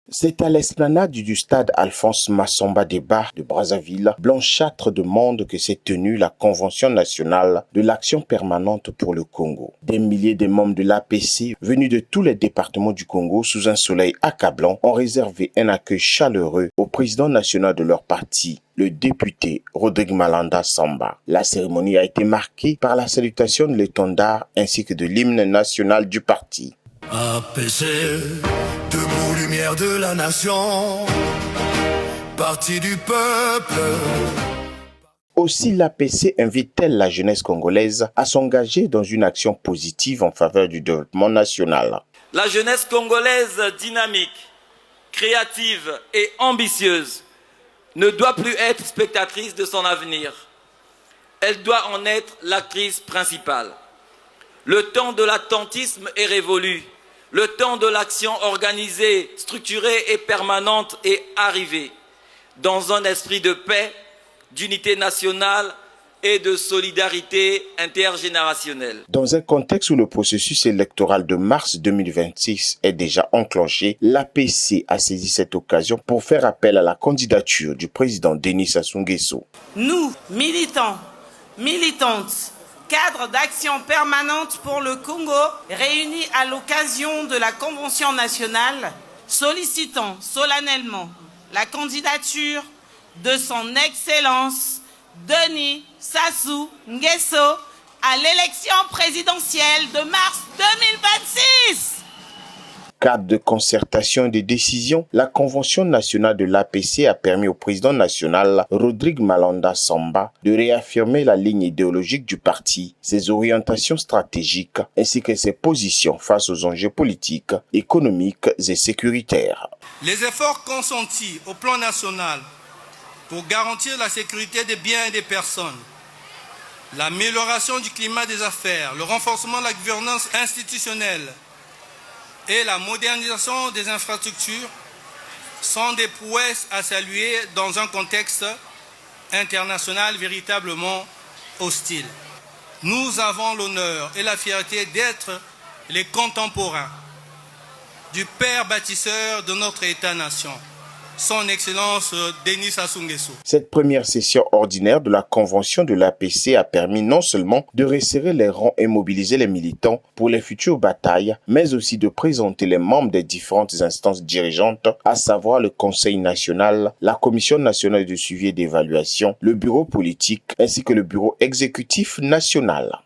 C'est à l'esplanade du stade Alphonse Massamba Débat de Brazzaville, blanchâtre de monde, que s'est tenue la Convention nationale de l'action permanente pour le Congo. Des milliers de membres de l'APC, venus de tous les départements du Congo sous un soleil accablant, ont réservé un accueil chaleureux au président national de leur parti, le député Rodrigue Malanda Samba. La cérémonie a été marquée par la salutation de l'étendard ainsi que de l'hymne national du parti. APC, debout lumière de la nation, parti du peuple. Aussi, l'APC invite-t-elle la jeunesse congolaise à s'engager dans une action positive en faveur du développement national. La jeunesse congolaise dynamique, créative et ambitieuse ne doit plus être spectatrice de son avenir. Elle doit en être l'actrice principale. Le temps de l'attentisme est révolu. Le temps de l'action organisée, structurée et permanente est arrivé, dans un esprit de paix, d'unité nationale et de solidarité intergénérationnelle. Dans un contexte où le processus électoral de mars 2026 est déjà enclenché, l'APC a saisi cette occasion pour faire appel à la candidature du président Denis Sassou Nguesso. Nous, militants, militantes, cadre d'action permanente pour le Congo, réunis à l'occasion de la Convention nationale, sollicitant solennellement la candidature de son Excellence Denis Sassou Nguesso à l'élection présidentielle de mars 2026. Cadre de concertation et de décision, la Convention nationale de l'APC a permis au président national Rodrigue Malanda Samba de réaffirmer la ligne idéologique du parti, ses orientations stratégiques ainsi que ses positions face aux enjeux politiques, économiques et sécuritaires. Les efforts consentis au plan national pour garantir la sécurité des biens et des personnes, l'amélioration du climat des affaires, le renforcement de la gouvernance institutionnelle et la modernisation des infrastructures sont des prouesses à saluer dans un contexte international véritablement hostile. Nous avons l'honneur et la fierté d'être les contemporains du père bâtisseur de notre État-nation, son Excellence Denis Sassou Nguesso. Cette première session ordinaire de la Convention de l'APC a permis non seulement de resserrer les rangs et mobiliser les militants pour les futures batailles, mais aussi de présenter les membres des différentes instances dirigeantes, à savoir le Conseil national, la Commission nationale de suivi et d'évaluation, le bureau politique ainsi que le bureau exécutif national.